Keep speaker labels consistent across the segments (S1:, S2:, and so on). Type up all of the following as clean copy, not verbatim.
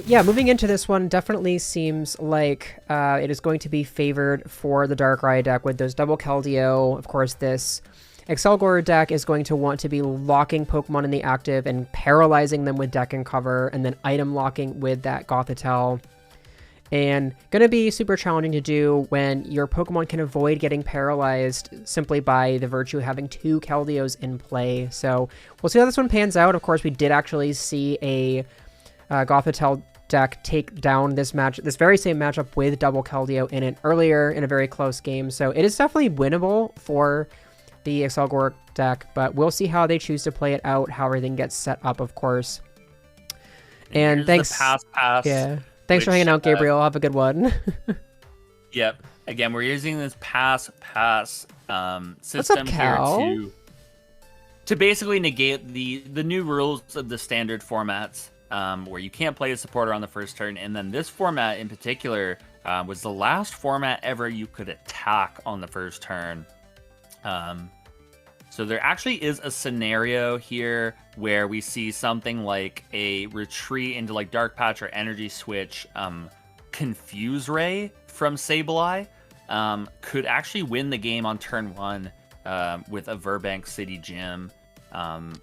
S1: yeah, moving into this one definitely seems like it is going to be favored for the Darkrai deck with those double Keldeo. Of course, this GothGor deck is going to want to be locking Pokemon in the active and paralyzing them with deck and cover, and then item locking with that Gothitelle. And going to be super challenging to do when your Pokemon can avoid getting paralyzed simply by the virtue of having 2 Keldeos in play. So we'll see how this one pans out. Of course, we did actually see a Gothitelle deck take down this very same matchup with double Keldeo in it earlier in a very close game. So it is definitely winnable for the GothGor deck, but we'll see how they choose to play it out, how everything gets set up, of course. And thanks.
S2: Pass.
S1: Yeah. Thanks for hanging out, Gabriel. Have a good one.
S2: Yep. Again, we're using this pass
S1: up,
S2: system
S1: Cal?
S2: here to basically negate the new rules of the standard formats, where you can't play a supporter on the first turn. And then this format in particular was the last format ever you could attack on the first turn. So there actually is a scenario here where we see something like a retreat into like Dark Patch or Energy Switch, Confuse Ray from Sableye could actually win the game on turn 1 with a Burbank City Gym.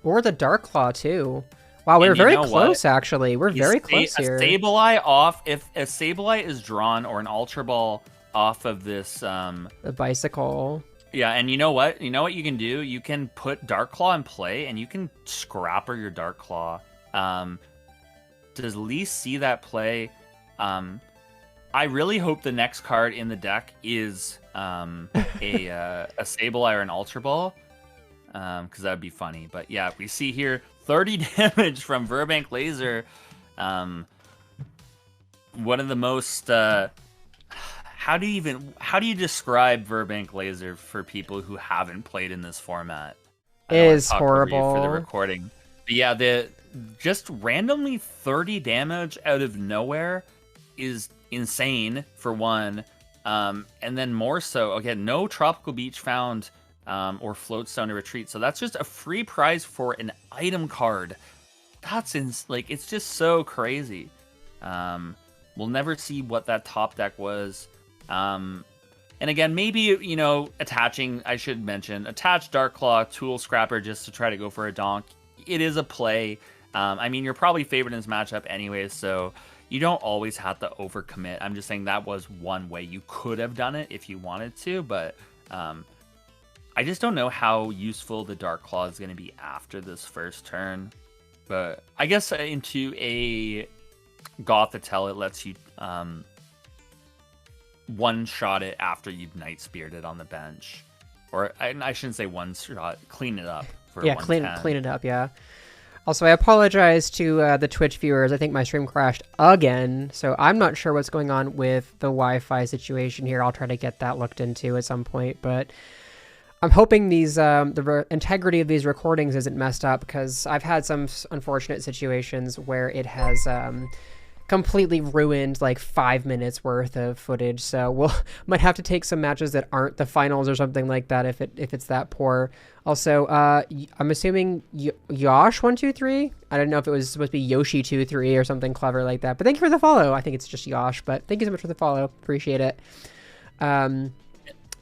S1: Or the Dark Claw too. Wow, we're very close actually. We're very close here.
S2: A Sableye off, if a Sableye is drawn or an Ultra Ball off of this
S1: the bicycle.
S2: Yeah, and you know what? You know what you can do? You can put Dark Claw in play, and you can scrapper your Dark Claw. Does Lee see that play? I really hope the next card in the deck is a Sableye or an Ultra Ball, because that would be funny. But yeah, we see here 30 damage from Burbank Laser. One of the most... How do you describe Burbank Laser for people who haven't played in this format?
S1: It is horrible
S2: for the recording. But yeah, the just randomly 30 damage out of nowhere is insane for one, and then more so. Again, no Tropical Beach found or Floatstone to retreat, so that's just a free prize for an item card. That's it's just so crazy. We'll never see what that top deck was. And again, maybe, attaching, I should mention, attach Dark Claw, Tool Scrapper just to try to go for a donk. It is a play. I mean, you're probably favored in this matchup anyways, so you don't always have to overcommit. I'm just saying that was one way you could have done it if you wanted to, but I just don't know how useful the Dark Claw is going to be after this first turn. But I guess into a Gothitelle, it lets you... one-shot it after you've Night Spirited on the bench. Or, I shouldn't say one-shot, clean it up for
S1: yeah, clean it up, yeah. Also, I apologize to the Twitch viewers. I think my stream crashed again, so I'm not sure what's going on with the Wi-Fi situation here. I'll try to get that looked into at some point, but I'm hoping these the integrity of these recordings isn't messed up, because I've had some unfortunate situations where it has... completely ruined like 5 minutes worth of footage, so we'll might have to take some matches that aren't the finals or something like that if it's that poor. Also, I'm assuming Yosh123. I don't know if it was supposed to be Yoshi23 or something clever like that, but thank you for the follow. I think it's just Yosh, but thank you so much for the follow. Appreciate it.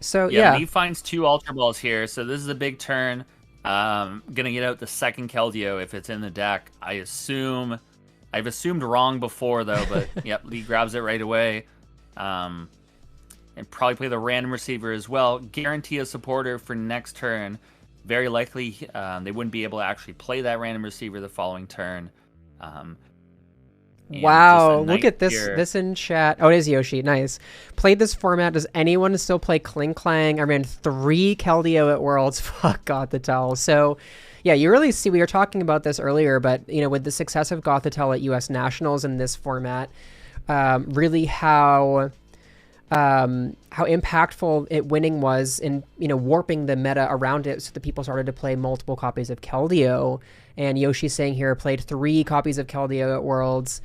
S1: So yeah,
S2: he finds 2 Ultra Balls here, so this is a big turn. Gonna get out the second Keldeo if it's in the deck. I've assumed wrong before, though, but yep, Lee grabs it right away. And probably play the random receiver as well. Guarantee a supporter for next turn. Very likely they wouldn't be able to actually play that random receiver the following turn.
S1: Wow, look at this in chat. Oh, it is Yoshi. Nice. Played this format. Does anyone still play Kling Klang? I ran 3 Keldeo at Worlds. Fuck Gothitelle. So... yeah, you really see, we were talking about this earlier, but, with the success of Gothitelle at US Nationals in this format, really how impactful it winning was in, warping the meta around it so that people started to play multiple copies of Keldeo. And Yoshi's saying here, played 3 copies of Keldeo at Worlds.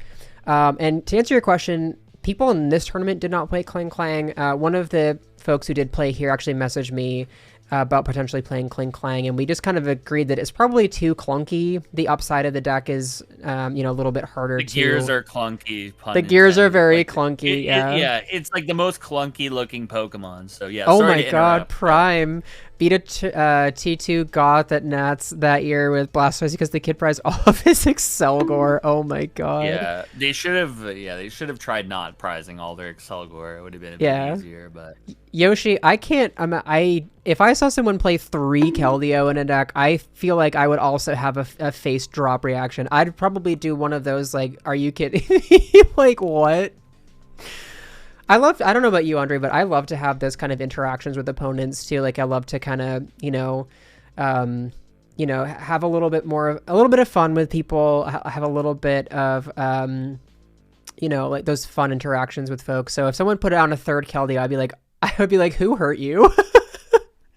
S1: And to answer your question, people in this tournament did not play Kling Klang. One of the folks who did play here actually messaged me about potentially playing Kling Klang, and we just kind of agreed that it's probably too clunky. The upside of the deck is, a little bit harder.
S2: The gears are clunky.
S1: The gears are very clunky.
S2: Yeah, it's like the most clunky looking Pokemon. So yeah.
S1: Oh my God, Prime beat a T2 Goth at Nats that year with Blastoise because the kid prized all of his Excelgor. Oh my God.
S2: Yeah, they should have. Yeah, they should have tried not prizing all their Excelgor. It would have been a bit easier. But
S1: Yoshi, I can't. If I saw someone play 3 Keldeo in a deck, I feel like I would also have a face drop reaction. I'd probably do one of those like, "Are you kidding me?" Like what? I don't know about you, Andre, but I love to have those kind of interactions with opponents too. Like I love to kind of, have a little bit of fun with people, have a little bit of, like those fun interactions with folks. So if someone put it on a 3rd Keldeo, I would be like, who hurt you?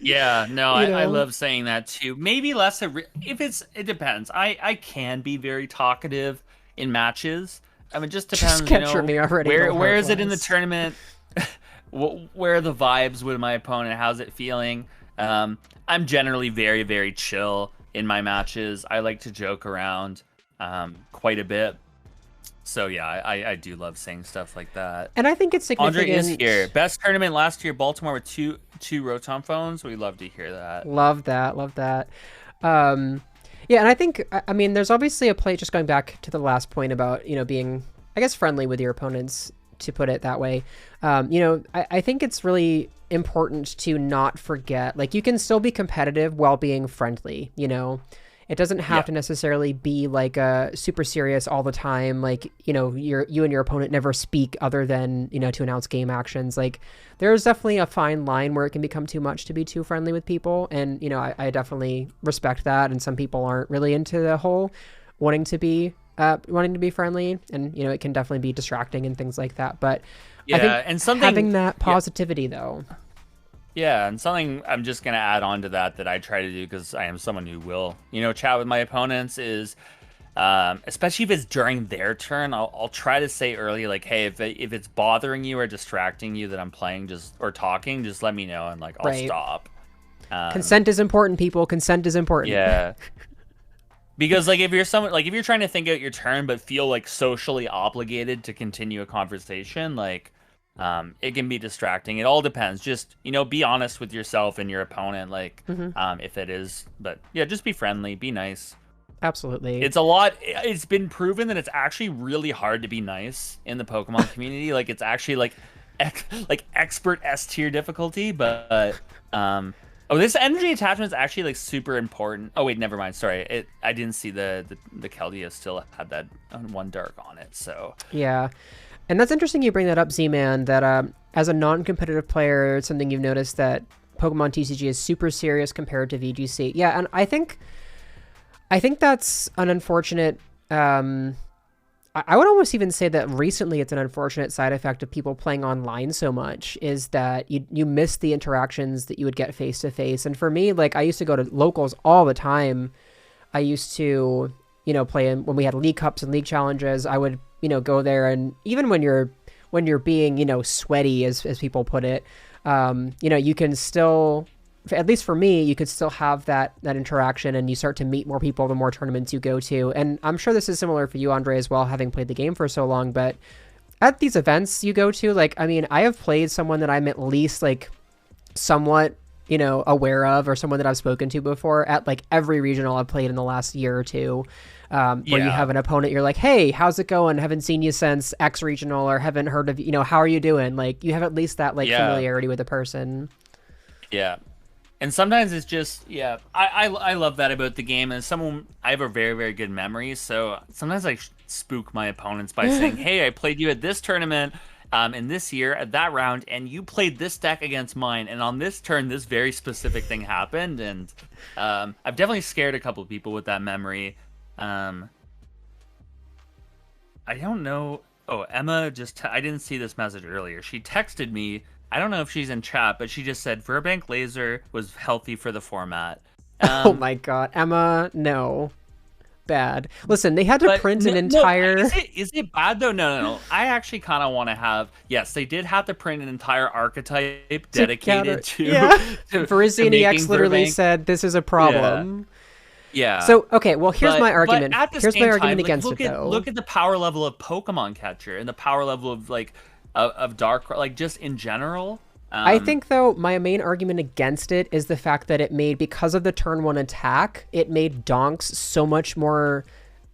S2: Yeah, no, I love saying that too. Maybe less, it depends. I can be very talkative in matches. I mean, it just depends, where is it in the tournament? Where are the vibes with my opponent? How's it feeling? I'm generally very, very chill in my matches. I like to joke around quite a bit. So yeah, I do love saying stuff like that.
S1: And I think it's significant.
S2: Andre is here. Best tournament last year, Baltimore with two Rotom phones. We love to hear that.
S1: Love that. Yeah, and I think, I mean, there's obviously a play, just going back to the last point about, being, I guess, friendly with your opponents, to put it that way. I think it's really important to not forget, like, you can still be competitive while being friendly, It doesn't have to necessarily be like a super serious all the time. Like, you and your opponent never speak other than, to announce game actions. Like there's definitely a fine line where it can become too much to be too friendly with people. And, I definitely respect that. And some people aren't really into the whole wanting to be friendly, and, it can definitely be distracting and things like that. But I think having that positivity though.
S2: Yeah, and something I'm just going to add on to that I try to do, because I am someone who will, chat with my opponents, is, especially if it's during their turn, I'll try to say early, like, hey, if it's bothering you or distracting you that I'm playing or talking, just let me know, and, like, I'll stop.
S1: Consent is important, people. Consent is important.
S2: Yeah. Because, like, if you're trying to think out your turn but feel, like, socially obligated to continue a conversation, like, it can be distracting. It all depends. Just, be honest with yourself and your opponent, like, if it is. But yeah, just be friendly, be nice.
S1: Absolutely.
S2: It's been proven that it's actually really hard to be nice in the Pokemon community. Like, it's actually like expert S tier difficulty, but this energy attachment is actually, like, super important. Oh wait, never mind. Sorry, I didn't see the Keldeo still had that one dark on it. So
S1: yeah. And that's interesting you bring that up, Z-Man, that as a non-competitive player, it's something you've noticed that Pokemon TCG is super serious compared to VGC. Yeah, and I think that's an unfortunate... I would almost even say that recently it's an unfortunate side effect of people playing online so much, is that you miss the interactions that you would get face-to-face. And for me, like, I used to go to locals all the time. I used to, play when we had league cups and league challenges. I would go there, and even when you're being, sweaty, as people put it, you can still, at least for me, you could still have that interaction, and you start to meet more people the more tournaments you go to. And I'm sure this is similar for you, Andre, as well, having played the game for so long. But at these events you go to, like, I mean, I have played someone that I'm at least, like, somewhat, aware of, or someone that I've spoken to before at, like, every regional I've played in the last year or two. Where you have an opponent, you're like, hey, how's it going? Haven't seen you since X regional, or haven't heard of, how are you doing? Like, you have at least that, like, familiarity with the person.
S2: Yeah. And sometimes it's just, I love that about the game. And I have a very, very good memory. So sometimes I spook my opponents by saying, hey, I played you at this tournament in this year at that round, and you played this deck against mine. And on this turn, this very specific thing happened. And I've definitely scared a couple of people with that memory. I don't know. Oh, Emma I didn't see this message earlier. She texted me. I don't know if she's in chat, but she just said Verbank Laser was healthy for the format.
S1: Oh my God, Emma, no. bad. Listen, they had to print an
S2: No,
S1: entire...
S2: is it bad though? No. I actually kind of want to have... Yes, they did have to print an entire archetype dedicated to
S1: Virizion EX literally
S2: Burbank.
S1: said this is a problem.
S2: Yeah.
S1: So, okay, well, here's my argument.
S2: Here's my argument
S1: against it, though.
S2: Look at the power level of Pokemon Catcher and the power level of, like, of Darkrai, like, just in general.
S1: I think, though, my main argument against it is the fact that it made, because of the turn 1 attack, it made donks so much more,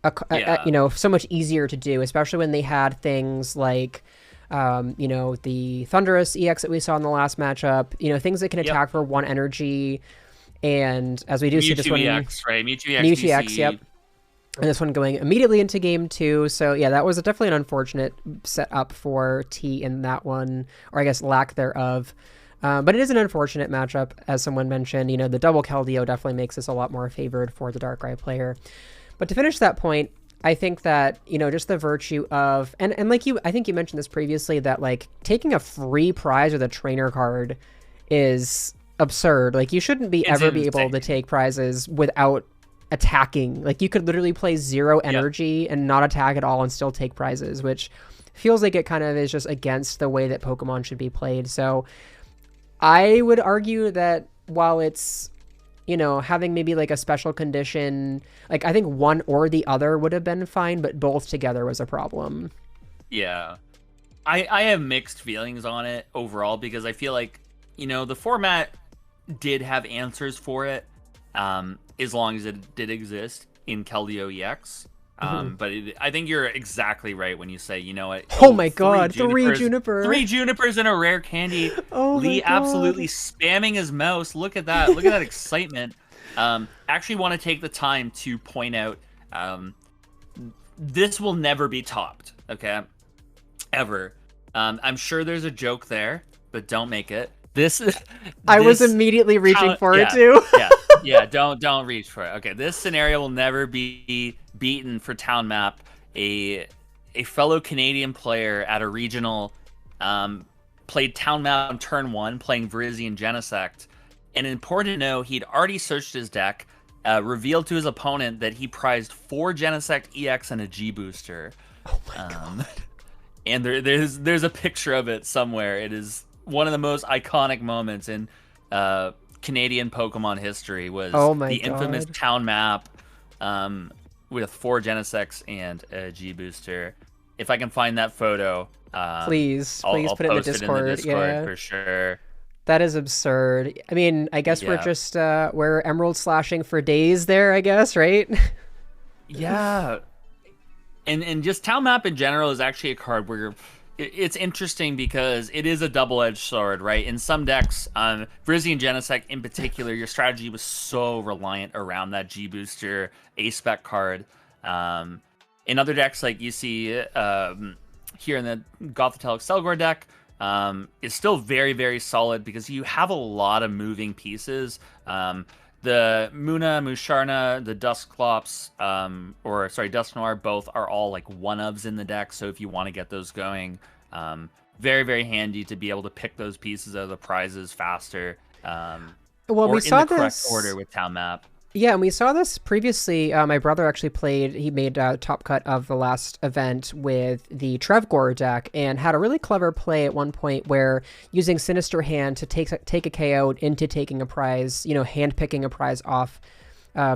S1: so much easier to do, especially when they had things like, the Thunderous EX that we saw in the last matchup, things that can attack for 1 energy. And as we do see this one...
S2: EX, right?
S1: Mewtwo EX, yep. And this one going immediately into game 2. So, yeah, that was definitely an unfortunate setup for T in that one, or I guess lack thereof. But it is an unfortunate matchup, as someone mentioned. The double Keldeo definitely makes this a lot more favored for the Darkrai player. But to finish that point, I think that, just the virtue of... And like I think you mentioned this previously, that, like, taking a free prize with a trainer card is absurd. Like, you shouldn't ever be able to take prizes without attacking. Like, you could literally play 0 energy and not attack at all and still take prizes, which feels like it kind of is just against the way that Pokemon should be played. So I would argue that while it's, having maybe like a special condition, like I think one or the other would have been fine, but both together was a problem.
S2: Yeah. I have mixed feelings on it overall, because I feel like, the format did have answers for it, as long as it did exist in Keldeo EX. But I think you're exactly right when you say, what?
S1: Oh my god, 3 Juniper.
S2: 3 Junipers in a rare candy.
S1: Oh
S2: Lee
S1: my god.
S2: Absolutely spamming his mouse. Look at that. Look at that excitement. Actually want to take the time to point out, this will never be topped, okay? Ever. I'm sure there's a joke there, but don't make it.
S1: I was immediately reaching for it too.
S2: Don't reach for it. Okay, this scenario will never be beaten for Town Map. A fellow Canadian player at a regional played Town Map on turn 1, playing Virizion Genesect. And important to know, he'd already searched his deck, revealed to his opponent that he prized 4 Genesect EX and a G booster.
S1: Oh my god.
S2: And there's a picture of it somewhere. It is one of the most iconic moments in Canadian Pokemon history, was the infamous Town Map with 4 Genesects and a G booster. If I can find that photo,
S1: please put it in the Discord. Yeah,
S2: for sure.
S1: That is absurd. I mean, I guess we're just we're emerald slashing for days there, I guess, right?
S2: Yeah. And just Town Map in general is actually a card where it's interesting because it is a double-edged sword, right? In some decks, Virizion Genesect in particular, your strategy was so reliant around that G-Booster A-Spec card. In other decks, like you see here in the GothGor Excelgor deck, is still very, very solid because you have a lot of moving pieces. The Muna, Musharna, the Dusknoir, both are all like one-ofs in the deck, so if you want to get those going, very, very handy to be able to pick those pieces out of the prizes faster.
S1: Well, we saw
S2: in the correct
S1: this
S2: order with Town Map.
S1: Yeah, and we saw this previously. My brother actually he made a top cut of the last event with the GothGor deck and had a really clever play at one point where using Sinister Hand to take a KO into taking a prize, hand picking a prize off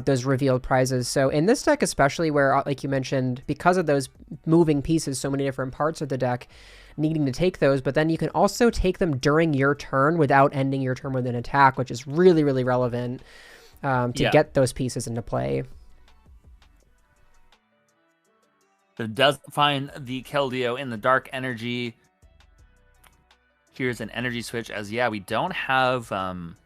S1: those revealed prizes. So in this deck especially, where, like you mentioned, because of those moving pieces, so many different parts of the deck, needing to take those, but then you can also take them during your turn without ending your turn with an attack, which is really, really relevant. To get those pieces into play.
S2: It does find the Keldeo in the Dark Energy. Here's an energy switch, as we don't have item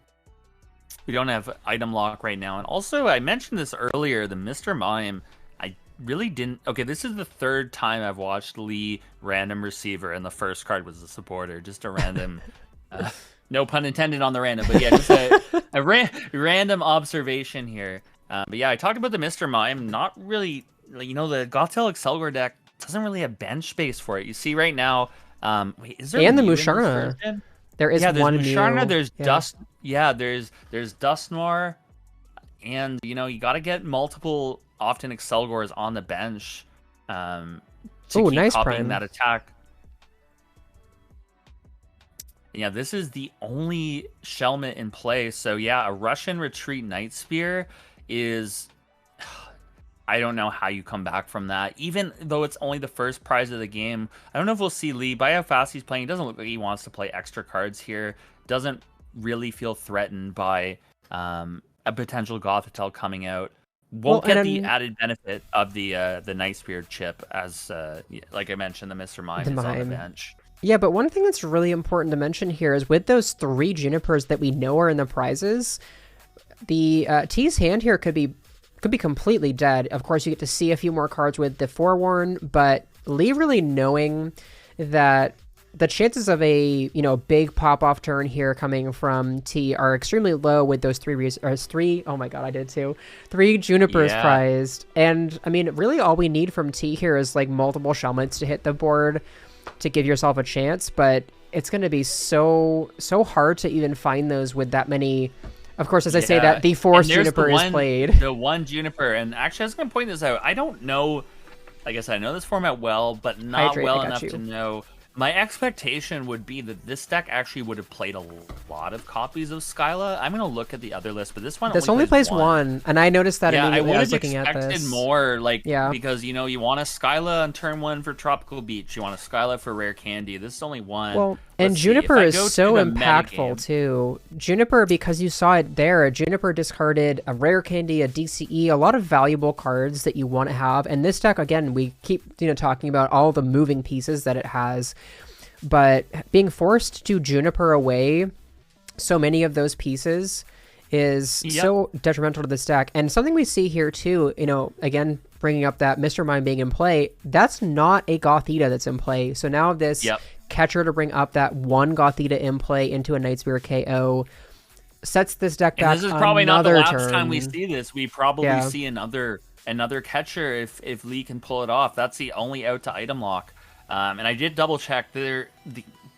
S2: lock right now. And also, I mentioned this earlier, the Mr. Mime, I really didn't... Okay, this is the third time I've watched Lee random receiver, and the first card was a supporter, just a random... no pun intended on the random, but just a random observation here. But I talked about the Mr. Mime. Not really, the GothGor Excelgor deck doesn't really have bench space for it. You see right now, is there
S1: and the Musharna? There is one
S2: Musharna.
S1: Mew.
S2: There's Dust. There's Dusknoir. And, you got to get multiple, often Excelgors on the bench to keep
S1: nice
S2: copying
S1: prime.
S2: that attack. Yeah, this is the only Shelmet in play. So yeah, a Russian Retreat Night Spear is... I don't know how you come back from that. Even though it's only the first prize of the game, I don't know if we'll see Lee. By how fast he's playing, it doesn't look like he wants to play extra cards here. Doesn't really feel threatened by a potential Gothitelle coming out. Won't get the added benefit of the Night Spear chip, as like I mentioned, the Mr. Mime is on the bench.
S1: Yeah, but one thing that's really important to mention here is with those 3 Junipers that we know are in the prizes, the T's hand here could be completely dead. Of course, you get to see a few more cards with the Forewarn, but Lee really knowing that the chances of a big pop-off turn here coming from T are extremely low with those 3 oh my god, I did too. 3 Junipers prized. And I mean, really all we need from T here is like multiple Shelmets to hit the board to give yourself a chance, but it's going to be so hard to even find those with that many. Of course, as I say that, the forest Juniper is played.
S2: The one Juniper, and actually I was going to point this out. I don't know, like I said, I know this format well, but not well enough to know. My expectation would be that this deck actually would have played a lot of copies of Skyla. I'm going to look at the other list, but this one
S1: only plays one, and I noticed that immediately. I was looking at this.
S2: I would have expected more, because you want a Skyla on turn 1 for Tropical Beach, you want a Skyla for Rare Candy. This is only one.
S1: Well, and Juniper is so impactful too. Juniper, because you saw it there, Juniper discarded a Rare Candy, a DCE, a lot of valuable cards that you want to have. And this deck, again, we keep talking about all the moving pieces that it has. But being forced to Juniper away so many of those pieces is so detrimental to this deck. And something we see here too, again, bringing up that Mr. Mime being in play, that's not a Gothita that's in play. So now this catcher to bring up that one Gothita in play into a Night Spear KO sets this deck back.
S2: And this is probably not the last time we
S1: turn.
S2: see this. We probably see another catcher if Lee can pull it off. That's the only out to item lock. And I did double check. The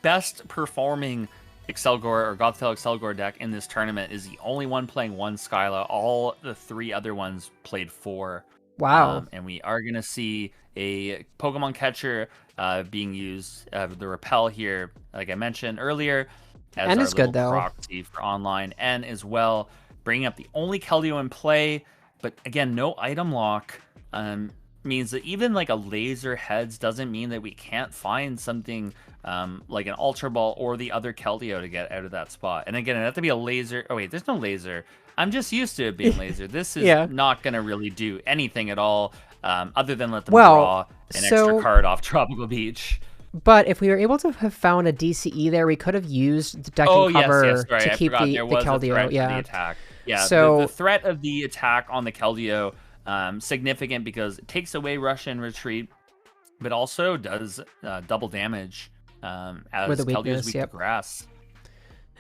S2: best performing Excelgor or Gothitelle Excelgor deck in this tournament is the only one playing 1 Skyla. All the 3 other ones played 4.
S1: Wow.
S2: And we are going to see a Pokemon catcher being used, the Repel here, like I mentioned earlier, as
S1: and
S2: our
S1: it's good,
S2: little
S1: though.
S2: proxy for online, and as well bringing up the only Keldeo in play, but again, no item lock. Means that even like a laser heads doesn't mean that we can't find something like an Ultra Ball or the other Keldeo to get out of that spot. And again, it has to be a laser. Oh wait, there's no laser. I'm just used to it being laser. This is not going to really do anything at all other than let them draw an extra card off Tropical Beach.
S1: But if we were able to have found a DCE there, we could have used the deck and cover to keep the Keldeo.
S2: The attack. Yeah, so the threat of the attack on the Keldeo significant because it takes away Russian retreat, but also does double damage as Keldeo's weak to grass.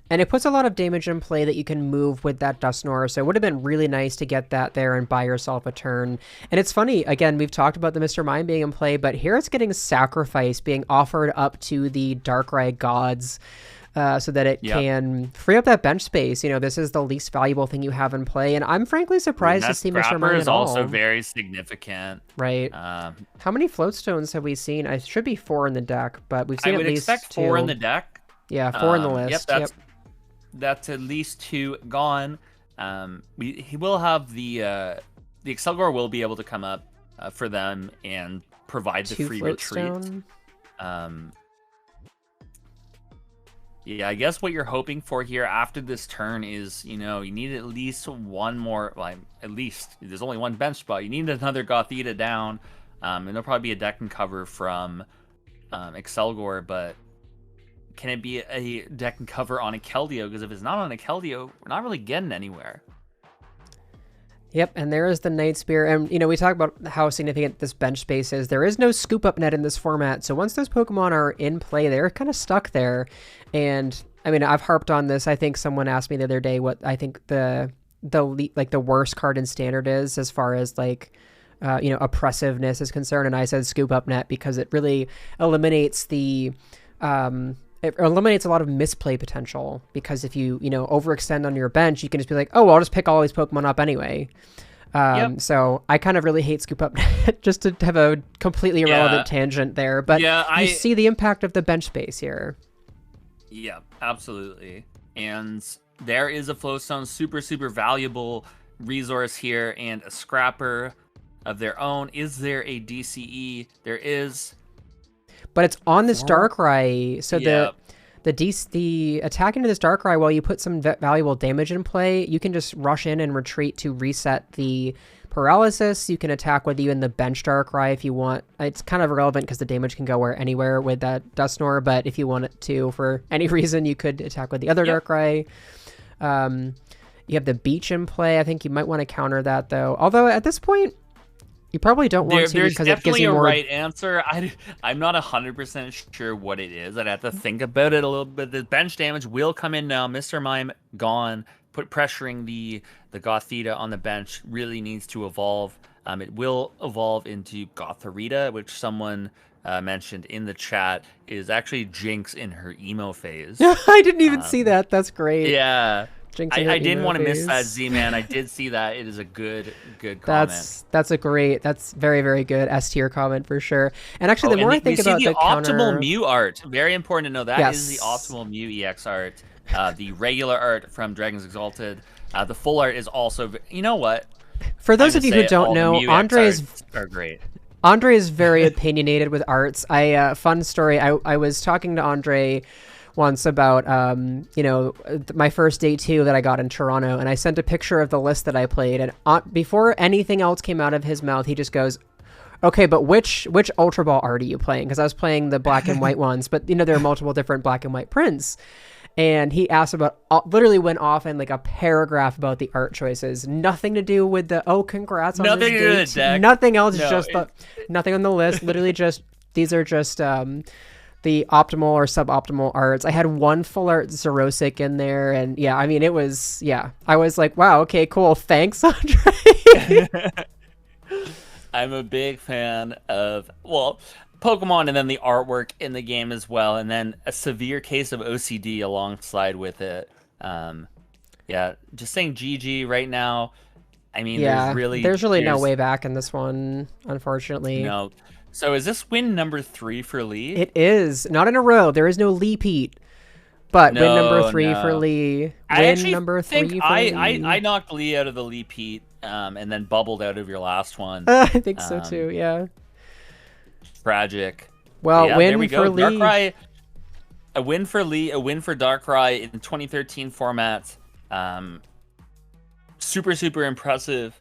S1: And it puts a lot of damage in play that you can move with that Dusknoir, so it would have been really nice to get that there and buy yourself a turn. And it's funny, again, we've talked about the Mr. Mime being in play, but here it's getting sacrificed, being offered up to the Darkrai gods so that it can free up that bench space. This is the least valuable thing you have in play, and I'm frankly surprised to see Mr. Mime
S2: is also very significant.
S1: Right. How many Floatstones have we seen? I should be 4 in the deck, but we've seen at least 2.
S2: I would expect 4 in the deck.
S1: Yeah, 4 in the list.
S2: That's at least 2 gone. He will have the Excelgor will be able to come up for them and provide the free retreat. Yeah, I guess what you're hoping for here after this turn is, you need at least one more, at least, there's only one bench spot. You need another Gothita down, and there'll probably be a deck and cover from Excelgor, but can it be a deck and cover on a Keldeo? Because if it's not on a Keldeo, we're not really getting anywhere.
S1: Yep, and there is the Night Spear, and we talk about how significant this bench space is. There is no scoop up net in this format, so once those Pokemon are in play, they're kind of stuck there. And I mean, I've harped on this. I think someone asked me the other day what I think the worst card in Standard is as far as oppressiveness is concerned, and I said scoop up net because it really eliminates the it eliminates a lot of misplay potential, because if you overextend on your bench, you can just be like, oh, well, I'll just pick all these Pokemon up anyway. So I kind of really hate Scoop Up just to have a completely irrelevant tangent there, but you see the impact of the bench space here.
S2: Yeah, absolutely. And there is a Flowstone, super, super valuable resource here, and a Scrapper of their own. Is there a DCE? There is.
S1: But it's on this Darkrai, so the attack into this Darkrai, while you put some valuable damage in play, you can just rush in and retreat to reset the paralysis. You can attack with you in the bench Darkrai if you want. It's kind of irrelevant because the damage can go anywhere with that Dusknoir, but if you want it to, for any reason, you could attack with the other Darkrai. You have the Beach in play. I think you might want to counter that, though. Although, at this point, you probably don't want to, because it gives you more...
S2: There's definitely a right answer. I'm not 100% sure what it is. I'd have to think about it a little bit. The bench damage will come in now. Mr. Mime gone. Pressuring the Gothita on the bench really needs to evolve. It will evolve into Gothorita, which someone mentioned in the chat is actually Jinx in her emo phase.
S1: I didn't even see that. That's great.
S2: Yeah. I didn't want to miss that, Z-Man. I did see that. It is a good comment.
S1: That's very, very good S tier comment for sure. And actually, the more I think about the
S2: optimal Mew art, very important to know that is the optimal Mew EX art. The regular art from Dragons Exalted. The full art is also. You know what?
S1: For those of you who don't know, Andre
S2: are great.
S1: Andre is very opinionated with arts. Fun story. I was talking to Andre once about my first day 2 that I got in Toronto, and I sent a picture of the list that I played, and before anything else came out of his mouth, he just goes, okay, but which Ultra Ball art are you playing? Because I was playing the black and white ones, but there are multiple different black and white prints. And he asked about, literally went off in like a paragraph about the art choices. Nothing to do with congrats on
S2: nothing
S1: this
S2: to deck.
S1: Nothing else, nothing on the list. Literally just, these are just the optimal or suboptimal arts. I had one full art Xerosic in there, and it was, I was like, wow, okay, cool. Thanks, Andre.
S2: I'm a big fan of, Pokemon, and then the artwork in the game as well, and then a severe case of OCD alongside with it. Just saying GG right now. I mean, there's really no way back in this one, unfortunately. No. So is this win number 3 for Lee?
S1: It is. Not in a row. There is no Lee Pete. But win number 3 for Lee. Win number 3 for Lee.
S2: I knocked Lee out of the Lee Pete, and then bubbled out of your last one.
S1: I think so too, yeah.
S2: Tragic.
S1: Well, win for Lee.
S2: Darkrai, a win for Lee, a win for Darkrai in 2013 format. Super, super impressive.